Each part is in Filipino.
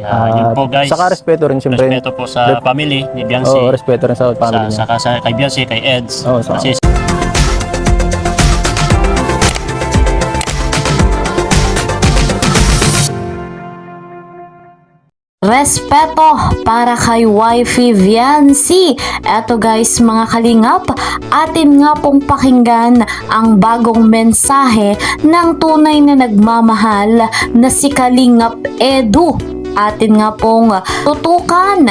Yun po guys. Saka respeto rin siyempre. Respeto po sa family ni Biancy. Oo, respeto rin sa family niya. Saka kay Biancy, kay Eds. Oo, Kasi Respeto para kay Wifey Viancy. Eto guys mga kalingap, atin nga pong pakinggan ang bagong mensahe ng tunay na nagmamahal na si Kalingap Edu. Atin nga pong tutukan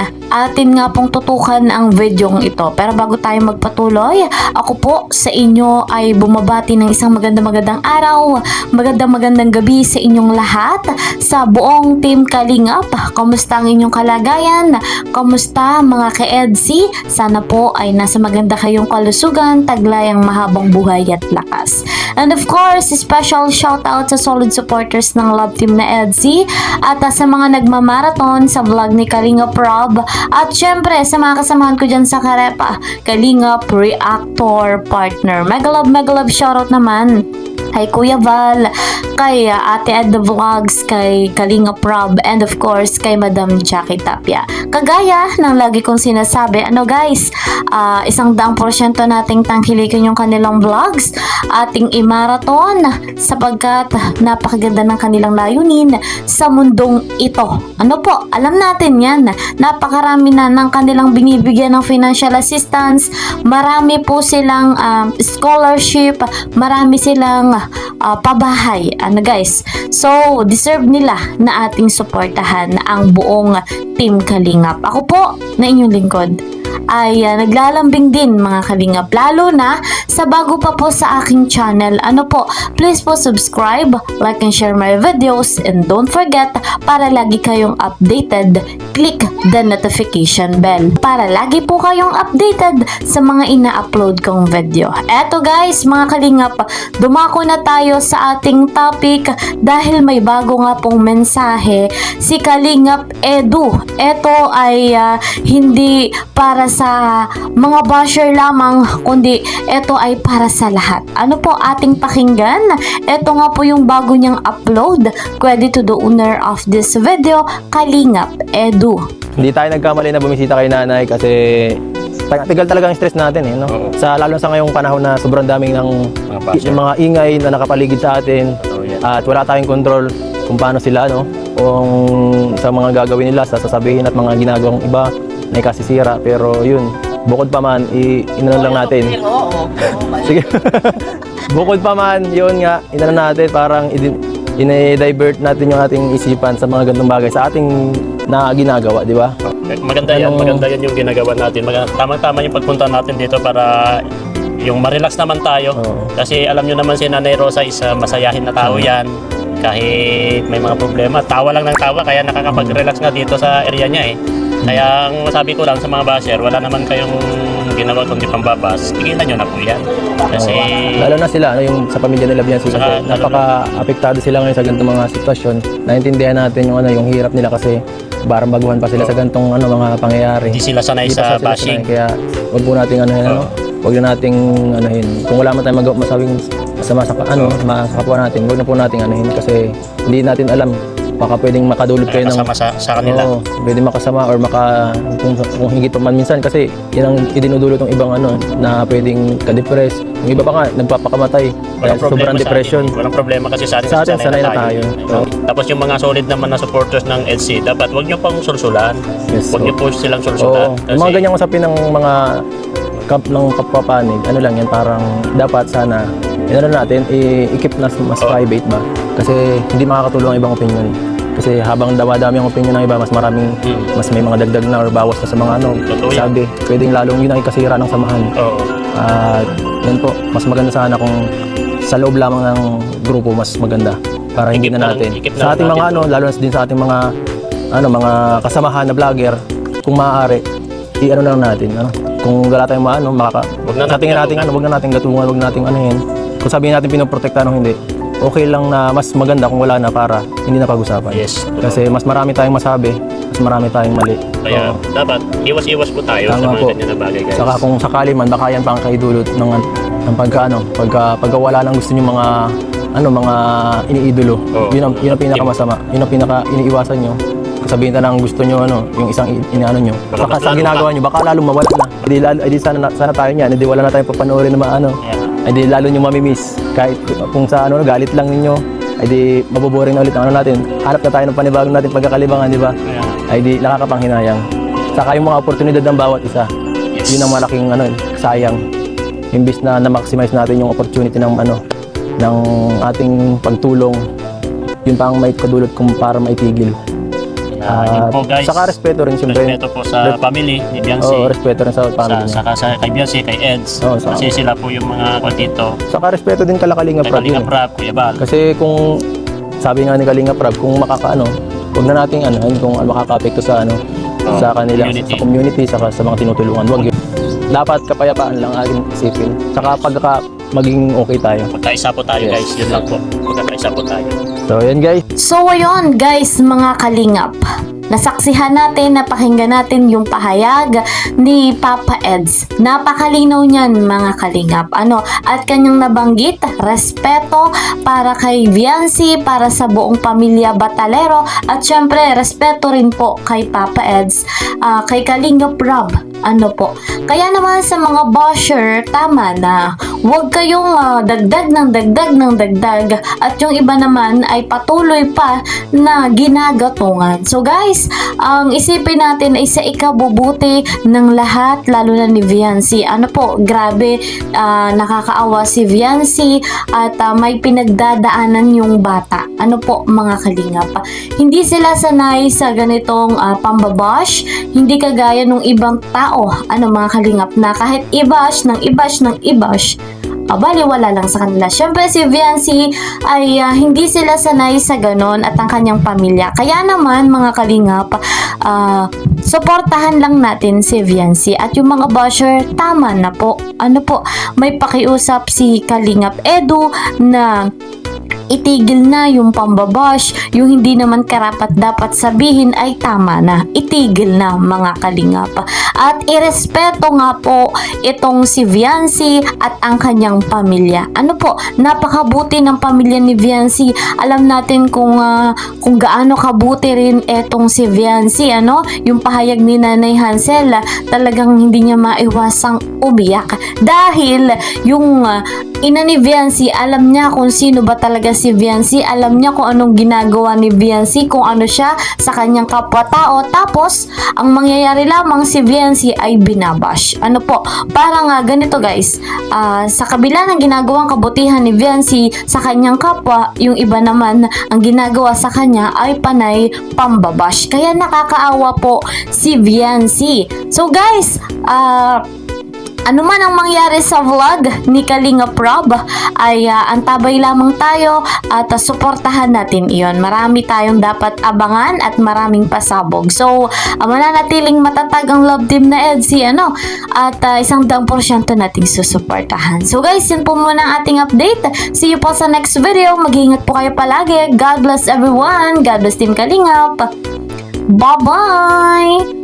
ang videong ito. Pero bago tayo magpatuloy, ako po sa inyo ay bumabati ng isang magandang araw, magandang gabi sa inyong lahat, sa buong team Kalingap. Kamusta ang inyong kalagayan? Kamusta mga ka-EDSI? Sana po ay nasa maganda kayong kalusugan, taglayang mahabang buhay at lakas. And of course, special shout out sa solid supporters ng love team na EDSI at sa mga nagmamarathon sa vlog ni Kalingap Rob at syempre sa mga kasamahan ko dyan sa Karepa, Kalingap Reactor Partner. Mega love shoutout naman kay Kuya Val, kay Ate Ed the Vlogs, kay Kalingap Rob, and of course kay Madam Jackie Tapia. Kagaya ng lagi kong sinasabi, guys, 100% nating tangkilikin yung kanilang vlogs, ating i-marathon sapagkat napakaganda ng kanilang layunin sa mundong ito. Alam natin yan, napakarami na ng kanilang binibigyan ng financial assistance, marami po silang scholarship, marami silang pabahay. Guys, so deserve nila na ating suportahan ang buong team Kalingap. Ako po na inyong lingkod ay naglalambing din mga Kalingap, lalo na sa bago pa po sa aking channel. Please po subscribe, like and share my videos, and don't forget, para lagi kayong updated, click the notification bell para lagi po kayong updated sa mga ina-upload kong video. Eto guys mga Kalingap, dumako na tayo sa ating topic dahil may bago nga pong mensahe si Kalingap Edu. Eto ay hindi para sa mga basher lamang, kundi ito ay para sa lahat. Ating pakinggan? Ito nga po yung bago niyang upload. Credit to the owner of this video, Kalingap Edu. Hindi tayo nagkamali na bumisita kay nanay kasi tagal talaga ang stress natin lalo sa ngayong panahon na sobrang daming ng mga ingay na nakapaligid sa atin at wala tayong control kung paano sila kung sa mga gagawin nila, sasabihin at mga ginagawang iba na ikasisira, pero yun, bukod pa man, inano lang natin. Sige. Bukod pa man, yun nga, inano natin, parang i-divert natin yung ating isipan sa mga gandang bagay sa ating na ginagawa, di ba? maganda yan yung ginagawa natin. Tama-tama yung pagpunta natin dito para yung ma-relax naman tayo. Kasi alam nyo naman si Nanay Rosa is masayahin na tao yan. Kahit may mga problema, tawa lang ng tawa, kaya nakakapag-relax nga dito sa area niya Kaya ang masabi ko lang sa mga basher, wala naman kayong ginawa kundi pambabas, tigilan nyo na po yan. Kasi lalo na sila, yung sa pamilya nila Biancy, kasi napaka-apektado sila ngayon sa ganitong mga sitwasyon. Naintindihan natin yung hirap nila kasi barang baguhan pa sila sa ganitong mga pangyayari. Hindi sila sanay sa bashing. Kaya wag po nating wag na nating kung wala man tayong masawing masama sa kapwa natin, wag na po nating kasi hindi natin alam, baka pwedeng makadulot kayo ng sa kanila. Pwede makasama or kung higit pa man minsan, kasi yan ang idinudulot ng ibang na pwedeng ka-depress. Yung iba pa nga nagpapakamatay dahil sobrang depression. Walang problema kasi sa atin sanay na tayo. Tapos yung mga solid naman na supporters ng EDSI, dapat wag nyo pang sulsulan. Wag nyo po silang sulsulan. Yung mga ganyang usapin ng mga ng kapwapanig, lang yan, parang dapat sana natin i-keep na mas private ba, kasi hindi makakatulong ang ibang opinion. Kasi habang damadami ang opinion ng iba, mas maraming mas may mga dagdag na or bawas na sa mga sabi, pwedeng lalong yun ang ikasira ng samahan. At yan po, mas maganda sana kung sa loob lamang ng grupo, mas maganda para hindi na natin sa ating mga lalo na din sa ating mga mga kasamahan na vlogger, kung maaari na lang natin kung wala tayong wag na natin gatungan, wag nating kung sabihin natin pinoprotektahan o hindi, okay lang na mas maganda kung wala na, para hindi na pag-usapan. Yes. Kasi mas marami tayong masabi, mas marami tayong mali. Kaya dapat iwas-iwas po tayo sa mga ganyan na bagay, guys. Saka kung sakali man, baka yan pang kaidulot ng pagka wala lang gusto nyo mga iniidolo. Yun ang pinakamasama, yun ang pinaka iniiwasan nyo. sabihin na ng gusto nyo, yung isang inaano nyo. Baka Baka mas sa lalo ginagawa nyo, baka lalo mawala na. Hindi sana tayo niyan, hindi wala na tayong papanoorin na maano. Hindi lalo nyo mamimiss. Kahit kung sa galit lang ninyo, ay di maboboring na ulit ang natin. Hanap na tayo ng panibagong natin pagkakalibangan, di ba? Ay di nakakapanghinayang. Saka yung mga oportunidad ng bawat isa, yun ang malaking sayang. Imbis na na-maximize natin yung opportunity ng ating pagtulong, yun pa ang may kadulot kung para maitigil. Yun po guys. Saka respeto rin siyempre. Respeto po sa family ni Biancy. Oo, respeto rin sa family niya. Saka sa kay Biancy, kay Eds. Oo, Kasi sila po yung mga dito. Saka respeto din kala Kalinga Kay Prab Kalinga yun. Prab, Kuya Bal. Kasi kung sabi nga ni Kalinga Prab, kung huwag na nating kung makaka-apekto sa sa kanila, community. sa community, saka sa mga tinutulungan. Huwag yun. Dapat kapayapaan lang ating isipin. Saka maging okay tayo. Pagkaisa po tayo Yes. guys, yun lang po. Pagkaisa po tayo. So, yan guys. So ayun guys, mga kalingap, nasaksihan natin, napakinggan natin yung pahayag ni Papa Eds. Napakalinaw niyan mga kalingap. At kanyang nabanggit, respeto para kay Biancy, para sa buong pamilya Batalero, at syempre respeto rin po kay Papa Eds, kay Kalingap Rob. Kaya naman sa mga basher, tama na. Huwag kayong dagdag ng dagdag at yung iba naman ay patuloy pa na ginagatungan. So guys, ang isipin natin ay sa ikabubuti ng lahat, lalo na ni Biancy. Grabe, nakakaawa si Biancy at may pinagdadaanan yung bata. Mga kalingap. Hindi sila sanay sa ganitong pambabash, hindi kagaya ng ibang tao, mga kalingap, na kahit i-bash ng i-bash, baliwala lang sa kanila. Syempre si Biancy ay hindi sila sanay sa ganon at ang kanyang pamilya. Kaya naman mga kalingap, suportahan lang natin si Biancy at yung mga basher, tama na po. May pakiusap si Kalingap Edu na itigil na yung pambabash, yung hindi naman karapat dapat sabihin ay tama na. Itigil na mga kalingap. At irespeto nga po itong si Biancy at ang kanyang pamilya. Napakabuti ng pamilya ni Biancy. Alam natin kung gaano kabuti rin etong si Biancy, yung pahayag ni Nanay Hansel, talagang hindi niya maiwasang umiyak. Dahil yung ina ni Biancy, alam niya kung sino ba talaga si Biancy, alam niya kung anong ginagawa ni Biancy, kung ano siya sa kanyang kapwa-tao. Tapos, ang mangyayari lamang si Biancy ay binabash. Parang ganito guys, sa kabila ng ginagawang kabutihan ni Biancy sa kanyang kapwa, yung iba naman, ang ginagawa sa kanya ay panay pambabash. Kaya nakakaawa po si Biancy. So guys, ano man ang mangyari sa vlog ni Kalingap Rob ay antabay lamang tayo at suportahan natin iyon. Marami tayong dapat abangan at maraming pasabog. So, mananatiling matatag ang love team na Edsy, at 100% nating susuportahan. So guys, yun po muna ang ating update. See you po sa next video. Mag-iingat po kayo palagi. God bless everyone. God bless Team Kalingap. Bye-bye!